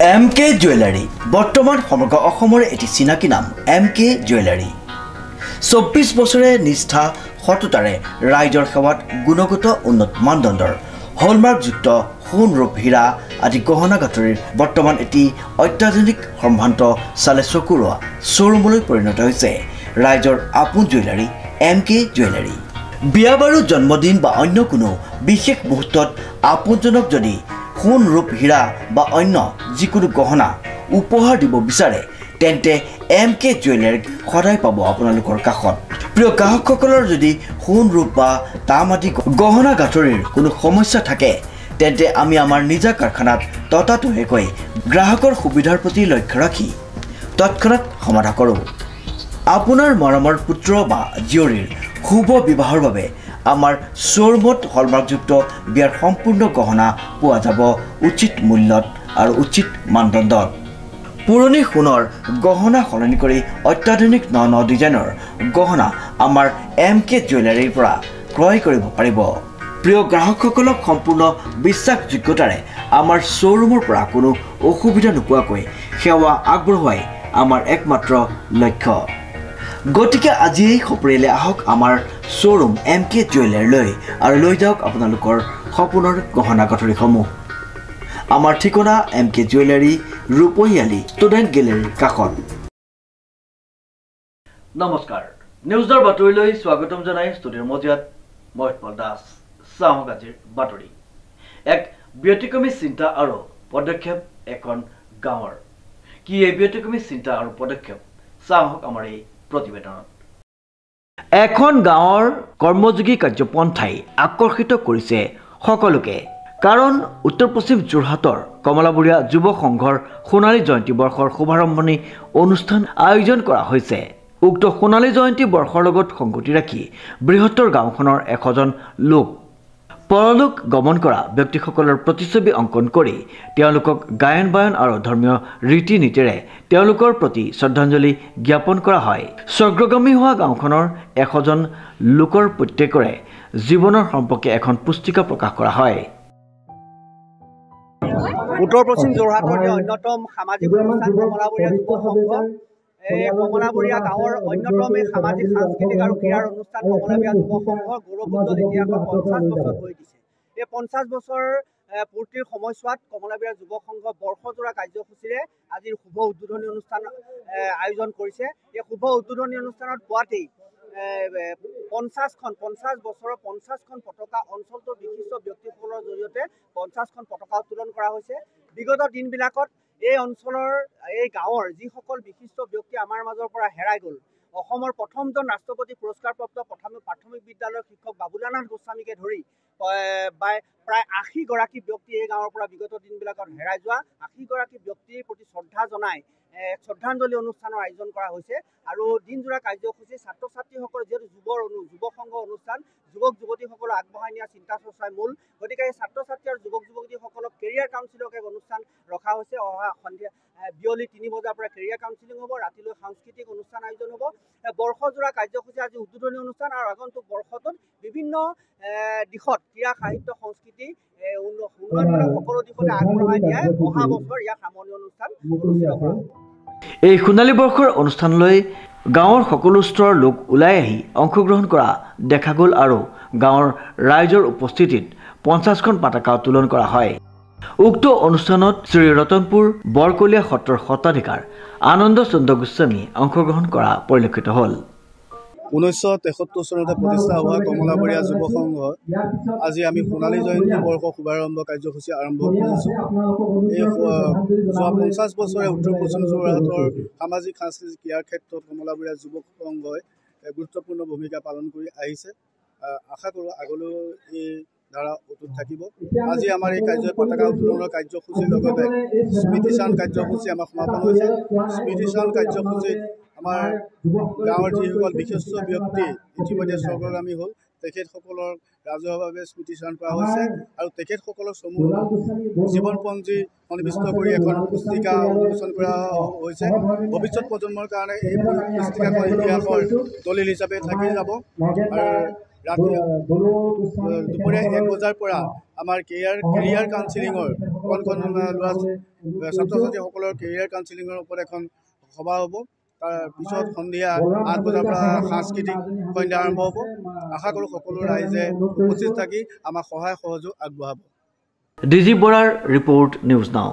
MK jewellery বৰ্তমান সমগ্ৰ অসমৰ এটি চিনাকি নাম MK জুৱেলাৰী 24 বছৰে নিষ্ঠা সততাৰে ৰাইজৰ সেৱাত গুণগত উন্নত মানদণ্ডৰ হলমাৰ্কযুক্ত সোণ ৰূপ হীৰা আদি গহনা গাঁথৰিৰ বৰ্তমান এটি অত্যাধুনিক সম্ভ্ৰান্ত চালে চকুৰোৱা শ্বৰুমলৈ পৰিণত হৈছে ৰাইজৰ আপোন জুৱেলাৰী MK জুৱেলাৰী। বিয়া বাৰু জন্মদিন বা অন্য কোনো বিশেষ মুহূৰ্তত আপোনজনক যদি সোণ ৰূপ হীৰা বা অন্য যিকোনো গহনা উপহাৰ দিব বিচাৰে তেন্তে MK জুৱেলাৰীক সদায় পাব আপোনালোকৰ কাষত। প্ৰিয় গ্ৰাহকসকলৰ যদি সোণ ৰূপ বা তাম আদি গহনা গাঁথৰিৰ কোনো সমস্যা থাকে তেন্তে আমি আমাৰ নিজা কাৰখানাত ততাতৈয়াকৈ গ্ৰাহকৰ সুবিধাৰ প্ৰতি লক্ষ্য ৰাখি তৎক্ষণাত সমাধা কৰোঁ। আপোনাৰ মৰমৰ পুত্ৰ বা জীয়ৰীৰ শুভ বিবাহৰ বাবে আমাৰ শ্বৰুমত হলমাৰ্কযুক্ত বিয়াৰ সম্পূৰ্ণ গহনা পোৱা যাব উচিত মূল্যত আৰু উচিত মানদণ্ডত। পুৰণি সোণৰ গহনা সলনি কৰি অত্যাধুনিক ন ডিজাইনৰ গহনা আমাৰ MK জুৱেলাৰীৰ পৰা ক্ৰয় কৰিব পাৰিব। প্ৰিয় গ্ৰাহকসকলক সম্পূৰ্ণ বিশ্বাসযোগ্যতাৰে আমাৰ শ্বৰুমৰ পৰা কোনো অসুবিধা নোপোৱাকৈ সেৱা আগবঢ়োৱাই আমাৰ একমাত্ৰ লক্ষ্য। গতিকে আজিয়েই সপৰিয়ালে আহক আমাৰ শ্বৰুম MK জুৱেলাৰীলৈ আৰু লৈ যাওক আপোনালোকৰ সপোনৰ গহনা গাঁথৰিসমূহ। আমাৰ ঠিকনা MK জুৱেলাৰী ৰূপহীয়ালি ষ্টুডেণ্ট গেলেৰীৰ কাষত। নমস্কাৰ, নিউজৰ বাতৰিলৈ স্বাগতম জনাই ষ্টুডিঅ'ৰ মজিয়াত মই উৎপল দাস। চাওক আজিৰ বাতৰি। এক ব্যতিক্ৰমী চিন্তা আৰু পদক্ষেপ এখন গাঁৱৰ। কি এই ব্যতিক্ৰমী চিন্তা আৰু পদক্ষেপ চাওক আমাৰ এই প্ৰতিবেদনত। এখন গাঁৱৰ কৰ্মযোগী কাৰ্যপন্থাই আকৰ্ষিত কৰিছে সকলোকে, কাৰণ উত্তৰ পশ্চিম যোৰহাটৰ কমলাবৰীয়া যুৱ সংঘৰ সোণালী জয়ন্তী বৰ্ষৰ শুভাৰম্ভণি অনুষ্ঠান আয়োজন কৰা হৈছে। উক্ত সোণালী জয়ন্তী বৰ্ষৰ লগত সংগতি ৰাখি বৃহত্তৰ গাঁওখনৰ 100 জন লোক পৰলোক গমন কৰা ব্যক্তিসকলৰ প্ৰতিচ্ছবি অংকন কৰি তেওঁলোকক গায়ন বায়ন আৰু ধৰ্মীয় ৰীতি নীতিৰে তেওঁলোকৰ প্ৰতি শ্ৰদ্ধাঞ্জলি জ্ঞাপন কৰা হয়। স্বৰ্গগামী হোৱা গাঁওখনৰ 100 জন লোকৰ প্ৰত্যেকৰে জীৱনৰ সম্পৰ্কে এখন পুস্তিকা প্ৰকাশ কৰা হয়। উত্তৰ পশ্চিম যোৰহাটৰ অন্যতম সামাজিক অনুষ্ঠান কমলাবৰীয়া যুৱ সংঘ। কমলাবৰীয়া গাঁৱৰ অন্যতম সামাজিক সাংস্কৃতিক আৰু ক্ৰীড়াৰ অনুষ্ঠান কমলাবৰীয়া যুৱ সংঘৰ গৌৰৱোজ্জ্বল ইতিহাসত 50 বছৰ হৈ দিছে। এই 50 বছৰ পূৰ্তিৰ সময়ছোৱাত কমলাবৰীয়া যুৱ সংঘ বৰ্ষজোৰা কাৰ্যসূচীৰে আজিৰ শুভ উদ্বোধনী অনুষ্ঠান আয়োজন কৰিছে। এই শুভ উদ্বোধনী অনুষ্ঠানত পুৱাতেই 50 বছৰৰ 50খন পতাকা অঞ্চলটোৰ বিশিষ্ট ব্যক্তিসকলৰ জৰিয়তে 50খন পতাকা উত্তোলন কৰা হৈছে। বিগত দিনবিলাকত এই অঞ্চলৰ এই গাঁৱৰ যিসকল বিশিষ্ট ব্যক্তি আমাৰ মাজৰ পৰা হেৰাই গ'ল, অসমৰ প্ৰথমজন ৰাষ্ট্ৰপতি পুৰস্কাৰপ্ৰাপ্ত প্ৰাথমিক বিদ্যালয়ৰ শিক্ষক বাবুলা নাথ গোস্বামীকে ধৰি প্ৰায় 80 গৰাকী ব্যক্তি এই গাঁৱৰ পৰা বিগত দিনবিলাকত হেৰাই যোৱা 80 গৰাকী ব্যক্তিৰ প্ৰতি শ্ৰদ্ধা জনাই শ্ৰদ্ধাঞ্জলি অনুষ্ঠানৰ আয়োজন কৰা হৈছে। আৰু দিনজোৰা কাৰ্যসূচী ছাত্ৰ ছাত্ৰীসকল যিহেতু যুৱ সংঘ অনুষ্ঠান, যুৱক যুৱতীসকলক আগবঢ়াই নিয়া চিন্তা চৰ্চাই মূল। গতিকে এই ছাত্ৰ ছাত্ৰী আৰু যুৱক যুৱতীসকলক কেৰিয়াৰ কাউন্সিলক এক অনুষ্ঠান ৰখা হৈছে। অহা সন্ধিয়া বিয়লি 3 বজাৰ পৰা কেৰিয়াৰ কাউন্সিলিং হ'ব, ৰাতিলৈ সাংস্কৃতিক অনুষ্ঠান আয়োজন হ'ব। বৰ্ষজোৰা কাৰ্যসূচী আজি উদ্বোধনী অনুষ্ঠান আৰু আগন্তুক বৰ্ষটোত বিভিন্ন দিশত ক্ৰীড়া সাহিত্য সংস্কৃতি উন্নয়নৰ সকলো দিশতে আগবঢ়াই নিয়াই অহা বছৰ ইয়াত সামৰণি অনুষ্ঠান অনুষ্ঠিত কৰা হ'ব। এই সোণালী বৰ্ষৰ অনুষ্ঠানলৈ গাঁৱৰ সকলো স্তৰৰ লোক ওলাই আহি অংশগ্ৰহণ কৰা দেখা গ'ল আৰু গাঁৱৰ ৰাইজৰ উপস্থিতিত 50খন পতাকা উত্তোলন কৰা হয়। উক্ত অনুষ্ঠানত শ্ৰী ৰতনপুৰ বৰকলীয়া সত্ৰৰ সত্ৰাধিকাৰ আনন্দ চন্দ্ৰ গোস্বামীয়ে অংশগ্ৰহণ কৰা পৰিলক্ষিত হ'ল। 1973 চনতে প্ৰতিষ্ঠা হোৱা কমলাবৰীয়া যুৱ সংঘ আজি আমি সোণালী জয়ন্তী বৰ্ষ শুভাৰম্ভ কাৰ্যসূচী আৰম্ভ কৰিছোঁ। এই যোৱা 50 বছৰে উত্তৰ পশ্চিম যোৰহাটৰ সামাজিক সাংস্কৃতিক ক্ৰীড়াৰ ক্ষেত্ৰত কমলাবৰীয়া যুৱ সংঘই গুৰুত্বপূৰ্ণ ভূমিকা পালন কৰি আহিছে। আশা কৰোঁ আগলৈ এই ধাৰা অটুট থাকিব। আজি আমাৰ এই পতাকা উত্তোলনৰ কাৰ্যসূচীৰ লগতে স্মৃতিচাৰণ কাৰ্যসূচী আমাৰ সমাপন হৈছে। স্মৃতিচাৰণ কাৰ্যসূচীত আমাৰ গাঁৱৰ যিসকল বিশিষ্ট ব্যক্তি ইতিমধ্যে স্বৰ্গগামী হ'ল, তেখেতসকলৰ ৰাজহুৱাভাৱে স্মৃতিচাৰণ কৰা হৈছে আৰু তেখেতসকলৰ সমূহ জীৱনপঞ্জী সন্নিৱিষ্ট কৰি এখন পুস্তিকা উন্মোচন কৰা হৈছে। ভৱিষ্যত প্ৰজন্মৰ কাৰণে এই পুস্তিকাখন ইতিহাসৰ দলিল হিচাপে থাকি যাব। আৰু ৰাতি দুপৰীয়া 1 বজাৰ পৰা আমাৰ কেৰিয়াৰ কাউন্সিলিঙৰ ছাত্ৰ ছাত্ৰীসকলৰ কেৰিয়াৰ কাউন্সিলিঙৰ ওপৰত এখন সভা হ'ব। তাৰ পিছত সন্ধিয়া 8 বজাৰ পৰা সাংস্কৃতিক সন্ধ্যা আৰম্ভ হ'ব। আশা কৰোঁ সকলো ৰাইজে উপস্থিত থাকি আমাক সহায় সহযোগ আগবঢ়াব। ডিজি বৰাৰ ৰিপৰ্ট, নিউজ নাও।